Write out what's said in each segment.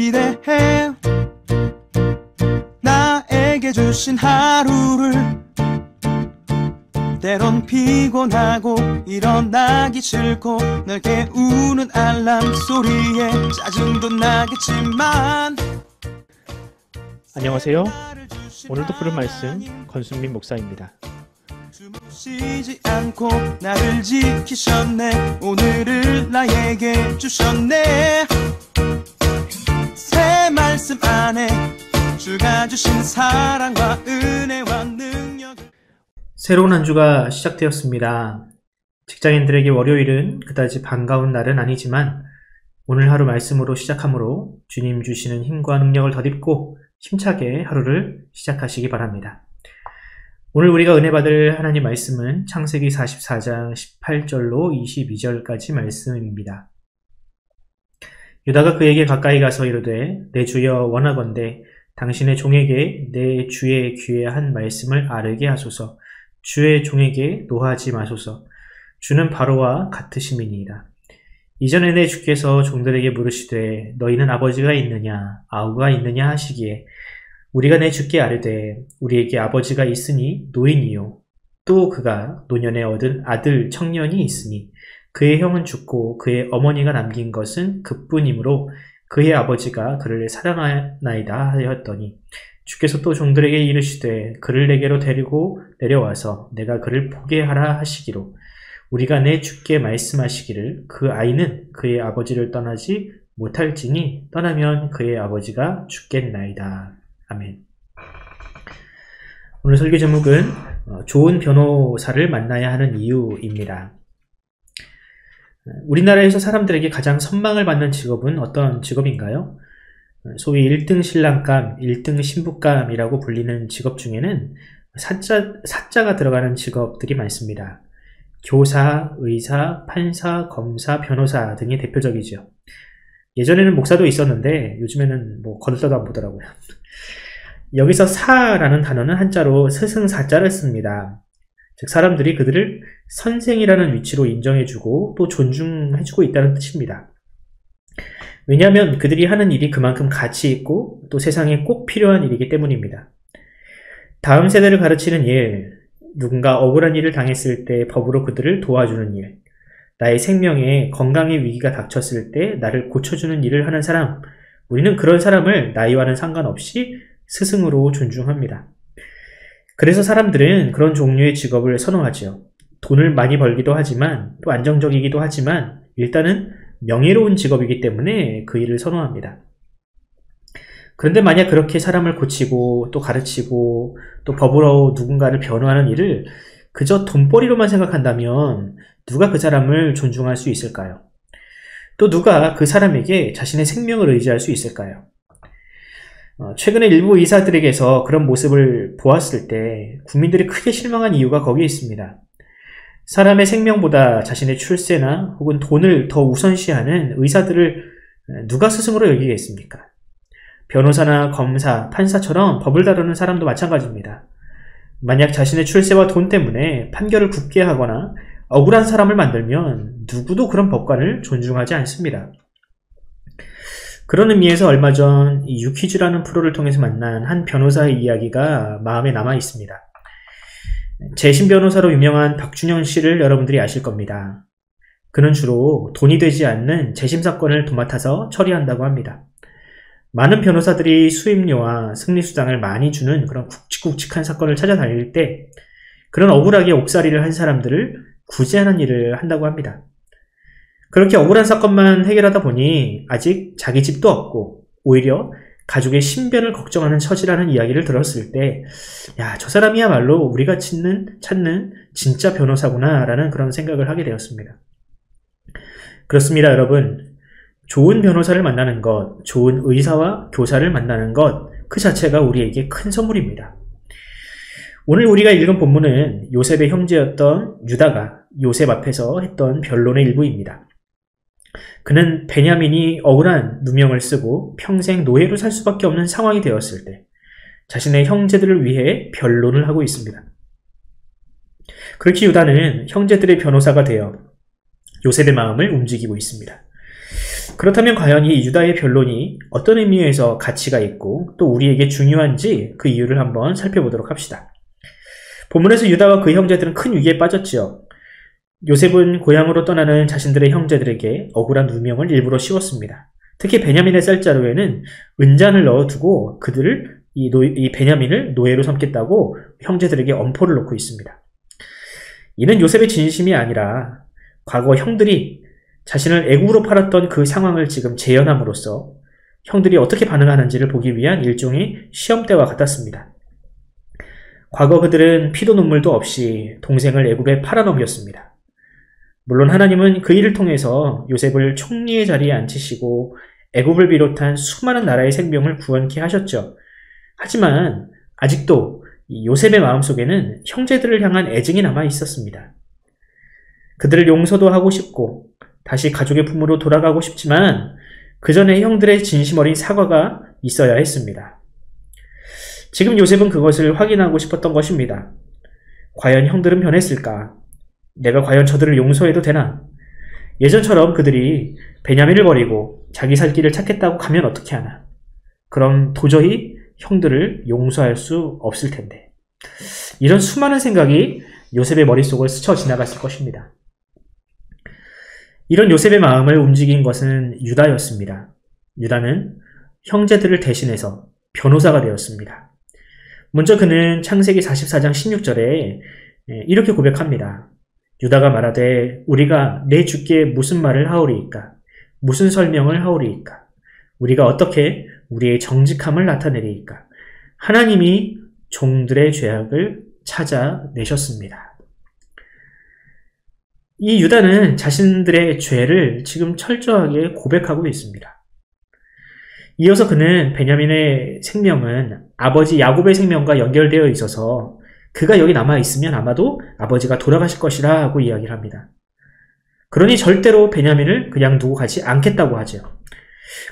기대해 나에게 주신 하루를 때론 피곤하고 일어나기 싫고 널 깨우는 알람 소리에 짜증도 나겠지만 안녕하세요. 오늘도 부른 말씀 권순민 목사입니다. 쉬지 않고 나를 지키셨네. 오늘을 나에게 주셨네. 새 말씀 안에 주가 주신 사랑과 은혜와 능력. 새로운 한 주가 시작되었습니다. 직장인들에게 월요일은 그다지 반가운 날은 아니지만 오늘 하루 말씀으로 시작하므로 주님 주시는 힘과 능력을 덧입고 힘차게 하루를 시작하시기 바랍니다. 오늘 우리가 은혜 받을 하나님 말씀은 창세기 44장 18절로 22절까지 말씀입니다. 유다가 그에게 가까이 가서 이르되 내 주여 원하건대 당신의 종에게 내 주의 귀에 한 말씀을 아르게 하소서. 주의 종에게 노하지 마소서. 주는 바로와 같으심이니이다. 이전에 내 주께서 종들에게 물으시되 너희는 아버지가 있느냐 아우가 있느냐 하시기에 우리가 내 주께 아뢰되 우리에게 아버지가 있으니 노인이요 또 그가 노년에 얻은 아들 청년이 있으니 그의 형은 죽고 그의 어머니가 남긴 것은 그뿐이므로 그의 아버지가 그를 사랑하나이다 하였더니 주께서 또 종들에게 이르시되 그를 내게로 데리고 내려와서 내가 그를 보게 하라 하시기로 우리가 내 주께 말씀하시기를 그 아이는 그의 아버지를 떠나지 못할지니 떠나면 그의 아버지가 죽겠나이다. 아멘. 오늘 설교 제목은 좋은 변호사를 만나야 하는 이유입니다. 우리나라에서 사람들에게 가장 선망을 받는 직업은 어떤 직업인가요? 소위 1등 신랑감, 1등 신부감이라고 불리는 직업 중에는 사자가 들어가는 직업들이 많습니다. 교사, 의사, 판사, 검사, 변호사 등이 대표적이죠. 예전에는 목사도 있었는데 요즘에는 거들떠도 안 보더라고요. 여기서 사라는 단어는 한자로 스승사자를 씁니다. 즉 사람들이 그들을 선생이라는 위치로 인정해주고 또 존중해주고 있다는 뜻입니다. 왜냐하면 그들이 하는 일이 그만큼 가치 있고 또 세상에 꼭 필요한 일이기 때문입니다. 다음 세대를 가르치는 일, 누군가 억울한 일을 당했을 때 법으로 그들을 도와주는 일, 나의 생명에 건강의 위기가 닥쳤을 때 나를 고쳐주는 일을 하는 사람, 우리는 그런 사람을 나이와는 상관없이 스승으로 존중합니다. 그래서 사람들은 그런 종류의 직업을 선호하죠. 돈을 많이 벌기도 하지만 또 안정적이기도 하지만 일단은 명예로운 직업이기 때문에 그 일을 선호합니다. 그런데 만약 그렇게 사람을 고치고 또 가르치고 또 법으로 누군가를 변호하는 일을 그저 돈벌이로만 생각한다면 누가 그 사람을 존중할 수 있을까요? 또 누가 그 사람에게 자신의 생명을 의지할 수 있을까요? 최근에 일부 의사들에게서 그런 모습을 보았을 때 국민들이 크게 실망한 이유가 거기에 있습니다. 사람의 생명보다 자신의 출세나 혹은 돈을 더 우선시하는 의사들을 누가 스승으로 여기겠습니까? 변호사나 검사, 판사처럼 법을 다루는 사람도 마찬가지입니다. 만약 자신의 출세와 돈 때문에 판결을 굽게 하거나 억울한 사람을 만들면 누구도 그런 법관을 존중하지 않습니다. 그런 의미에서 얼마 전 유퀴즈라는 프로를 통해서 만난 한 변호사의 이야기가 마음에 남아 있습니다. 재심 변호사로 유명한 박준영 씨를 여러분들이 아실 겁니다. 그는 주로 돈이 되지 않는 재심 사건을 도맡아서 처리한다고 합니다. 많은 변호사들이 수임료와 승리수당을 많이 주는 그런 굵직굵직한 사건을 찾아다닐 때 그런 억울하게 옥살이를 한 사람들을 구제하는 일을 한다고 합니다. 그렇게 억울한 사건만 해결하다 보니 아직 자기 집도 없고 오히려 가족의 신변을 걱정하는 처지라는 이야기를 들었을 때 야, 저 사람이야말로 우리가 찾는 진짜 변호사구나 라는 그런 생각을 하게 되었습니다. 그렇습니다, 여러분. 좋은 변호사를 만나는 것, 좋은 의사와 교사를 만나는 것, 그 자체가 우리에게 큰 선물입니다. 오늘 우리가 읽은 본문은 요셉의 형제였던 유다가 요셉 앞에서 했던 변론의 일부입니다. 그는 베냐민이 억울한 누명을 쓰고 평생 노예로 살 수밖에 없는 상황이 되었을 때 자신의 형제들을 위해 변론을 하고 있습니다. 그렇게 유다는 형제들의 변호사가 되어 요셉의 마음을 움직이고 있습니다. 그렇다면 과연 이 유다의 변론이 어떤 의미에서 가치가 있고 또 우리에게 중요한지 그 이유를 한번 살펴보도록 합시다. 본문에서 유다와 그 형제들은 큰 위기에 빠졌지요. 요셉은 고향으로 떠나는 자신들의 형제들에게 억울한 누명을 일부러 씌웠습니다. 특히 베냐민의 쌀자루에는 은잔을 넣어두고 그들을 이 베냐민을 노예로 삼겠다고 형제들에게 엄포를 놓고 있습니다. 이는 요셉의 진심이 아니라 과거 형들이 자신을 애국으로 팔았던 그 상황을 지금 재현함으로써 형들이 어떻게 반응하는지를 보기 위한 일종의 시험대와 같았습니다. 과거 그들은 피도 눈물도 없이 동생을 애국에 팔아넘겼습니다. 물론 하나님은 그 일을 통해서 요셉을 총리의 자리에 앉히시고 애국을 비롯한 수많은 나라의 생명을 구원케 하셨죠. 하지만 아직도 요셉의 마음속에는 형제들을 향한 애증이 남아 있었습니다. 그들을 용서도 하고 싶고 다시 가족의 품으로 돌아가고 싶지만 그 전에 형들의 진심 어린 사과가 있어야 했습니다. 지금 요셉은 그것을 확인하고 싶었던 것입니다. 과연 형들은 변했을까? 내가 과연 저들을 용서해도 되나? 예전처럼 그들이 베냐민을 버리고 자기 살 길을 찾겠다고 가면 어떻게 하나? 그럼 도저히 형들을 용서할 수 없을 텐데. 이런 수많은 생각이 요셉의 머릿속을 스쳐 지나갔을 것입니다. 이런 요셉의 마음을 움직인 것은 유다였습니다. 유다는 형제들을 대신해서 변호사가 되었습니다. 먼저 그는 창세기 44장 16절에 이렇게 고백합니다. 유다가 말하되 우리가 내 주께 무슨 말을 하오리이까? 무슨 설명을 하오리이까? 우리가 어떻게 우리의 정직함을 나타내리이까? 하나님이 종들의 죄악을 찾아내셨습니다. 이 유다는 자신들의 죄를 지금 철저하게 고백하고 있습니다. 이어서 그는 베냐민의 생명은 아버지 야곱의 생명과 연결되어 있어서 그가 여기 남아있으면 아마도 아버지가 돌아가실 것이라 하고 이야기를 합니다. 그러니 절대로 베냐민을 그냥 두고 가지 않겠다고 하죠.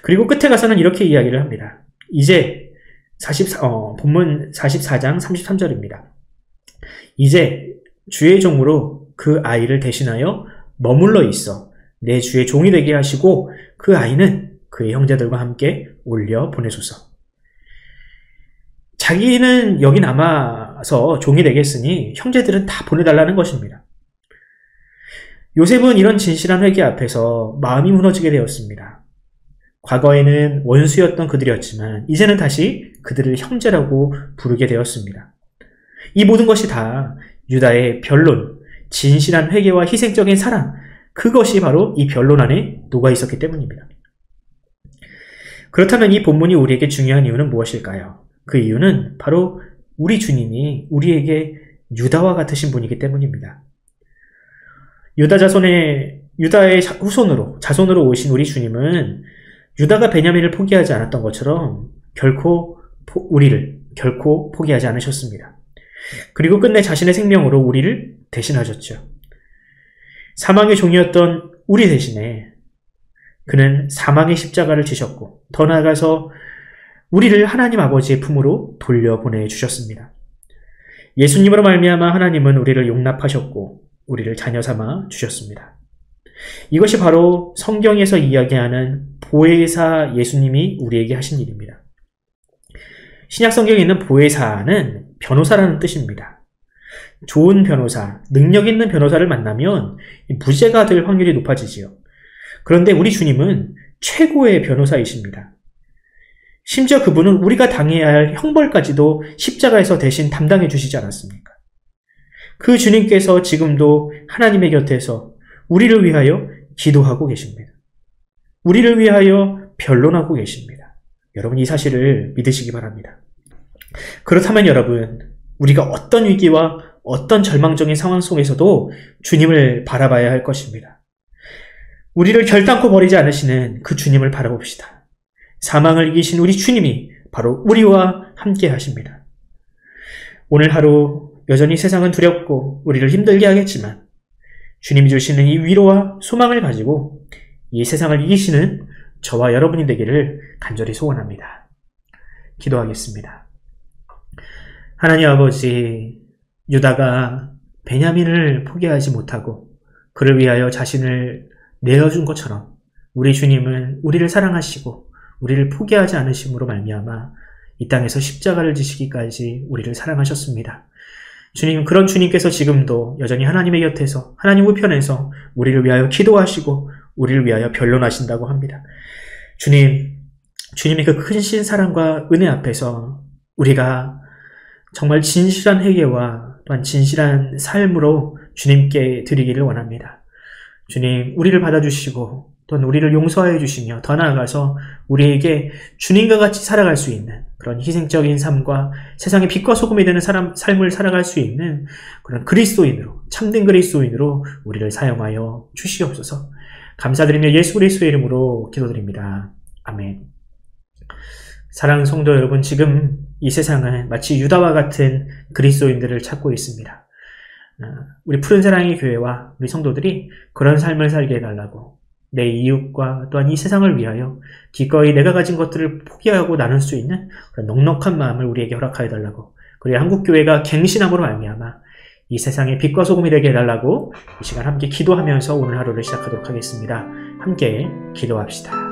그리고 끝에 가서는 이렇게 이야기를 합니다. 이제 본문 44장 33절입니다. 이제 주의 종으로 그 아이를 대신하여 머물러 있어 내 주의 종이 되게 하시고 그 아이는 그의 형제들과 함께 올려 보내소서. 자기는 여기 남아서 종이 되겠으니 형제들은 다 보내달라는 것입니다. 요셉은 이런 진실한 회개 앞에서 마음이 무너지게 되었습니다. 과거에는 원수였던 그들이었지만 이제는 다시 그들을 형제라고 부르게 되었습니다. 이 모든 것이 다 유다의 변론, 진실한 회개와 희생적인 사랑, 그것이 바로 이 변론 안에 녹아 있었기 때문입니다. 그렇다면 이 본문이 우리에게 중요한 이유는 무엇일까요? 그 이유는 바로 우리 주님이 우리에게 유다와 같으신 분이기 때문입니다. 유다의 자손으로 오신 우리 주님은 유다가 베냐민을 포기하지 않았던 것처럼 우리를 결코 포기하지 않으셨습니다. 그리고 끝내 자신의 생명으로 우리를 대신하셨죠. 사망의 종이었던 우리 대신에 그는 사망의 십자가를 지셨고 더 나아가서 우리를 하나님 아버지의 품으로 돌려보내주셨습니다. 예수님으로 말미암아 하나님은 우리를 용납하셨고 우리를 자녀 삼아 주셨습니다. 이것이 바로 성경에서 이야기하는 보혜사 예수님이 우리에게 하신 일입니다. 신약 성경에 있는 보혜사는 변호사라는 뜻입니다. 좋은 변호사, 능력 있는 변호사를 만나면 무죄가 될 확률이 높아지지요. 그런데 우리 주님은 최고의 변호사이십니다. 심지어 그분은 우리가 당해야 할 형벌까지도 십자가에서 대신 담당해 주시지 않았습니까? 그 주님께서 지금도 하나님의 곁에서 우리를 위하여 기도하고 계십니다. 우리를 위하여 변론하고 계십니다. 여러분 이 사실을 믿으시기 바랍니다. 그렇다면 여러분, 우리가 어떤 위기와 어떤 절망적인 상황 속에서도 주님을 바라봐야 할 것입니다. 우리를 결단코 버리지 않으시는 그 주님을 바라봅시다. 사망을 이기신 우리 주님이 바로 우리와 함께 하십니다. 오늘 하루 여전히 세상은 두렵고 우리를 힘들게 하겠지만 주님이 주시는 이 위로와 소망을 가지고 이 세상을 이기시는 저와 여러분이 되기를 간절히 소원합니다. 기도하겠습니다. 하나님 아버지, 유다가 베냐민을 포기하지 못하고 그를 위하여 자신을 내어준 것처럼 우리 주님은 우리를 사랑하시고 우리를 포기하지 않으심으로 말미암아 이 땅에서 십자가를 지시기까지 우리를 사랑하셨습니다. 주님, 그런 주님께서 지금도 여전히 하나님의 곁에서, 하나님 우편에서 우리를 위하여 기도하시고 우리를 위하여 변론하신다고 합니다. 주님의 그 크신 사랑과 은혜 앞에서 우리가 정말 진실한 회개와 또한 진실한 삶으로 주님께 드리기를 원합니다. 주님, 우리를 받아주시고 또는 우리를 용서하여 주시며 더 나아가서 우리에게 주님과 같이 살아갈 수 있는 그런 희생적인 삶과 세상의 빛과 소금이 되는 삶을 살아갈 수 있는 그런 그리스도인으로, 참된 그리스도인으로 우리를 사용하여 주시옵소서. 감사드리며 예수 그리스도의 이름으로 기도드립니다. 아멘. 사랑하는 성도 여러분, 지금 이 세상은 마치 유다와 같은 그리스도인들을 찾고 있습니다. 우리 푸른 사랑의 교회와 우리 성도들이 그런 삶을 살게 해달라고, 내 이웃과 또한 이 세상을 위하여 기꺼이 내가 가진 것들을 포기하고 나눌 수 있는 그런 넉넉한 마음을 우리에게 허락하여 달라고, 그래야 한국교회가 갱신함으로 말미암아 이 세상의 빛과 소금이 되게 해달라고 이 시간 함께 기도하면서 오늘 하루를 시작하도록 하겠습니다. 함께 기도합시다.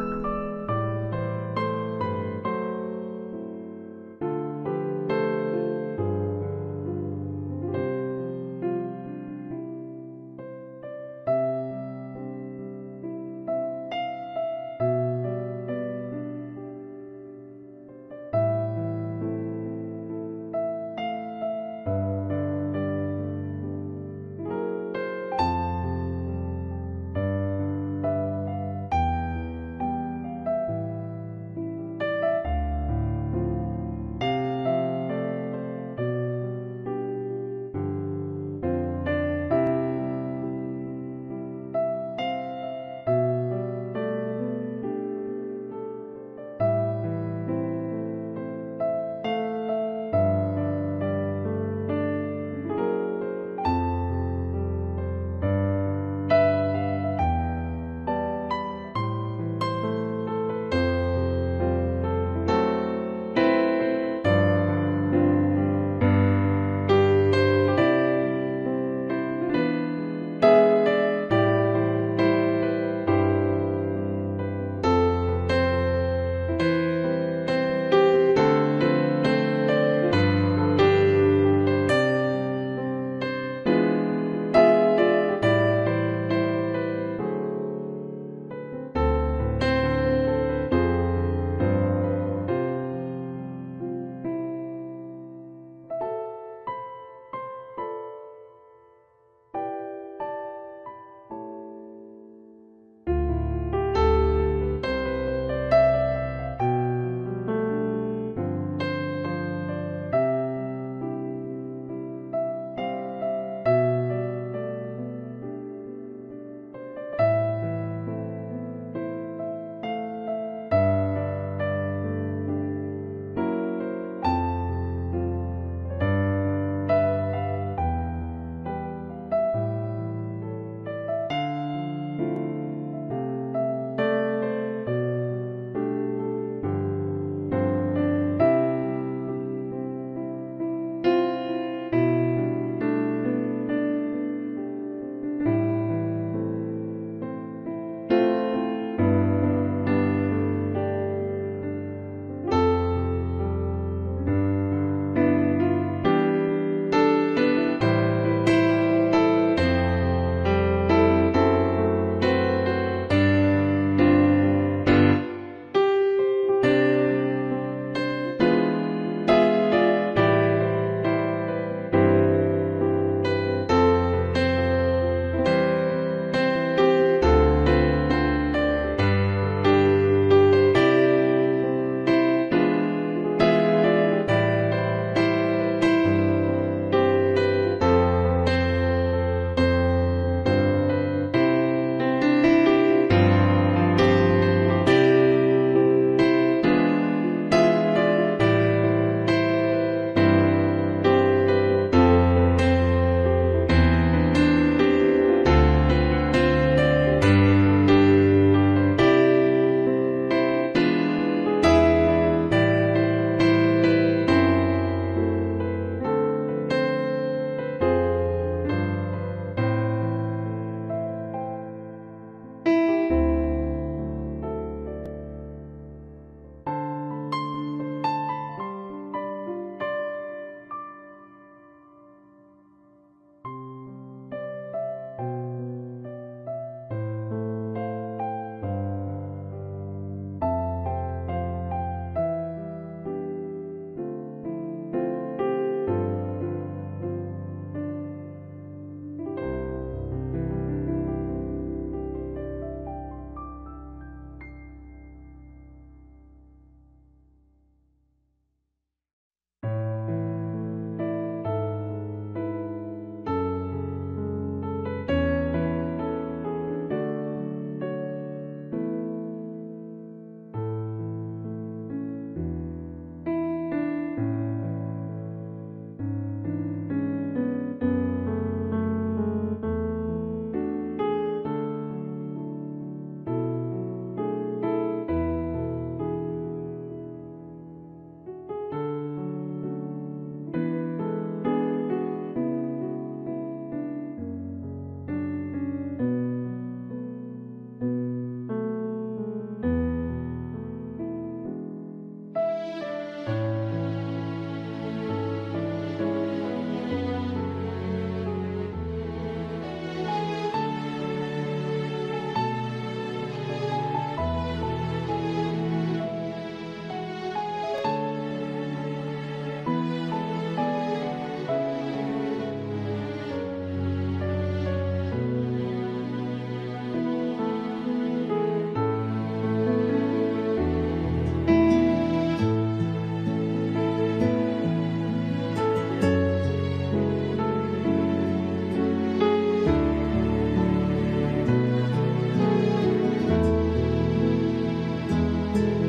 주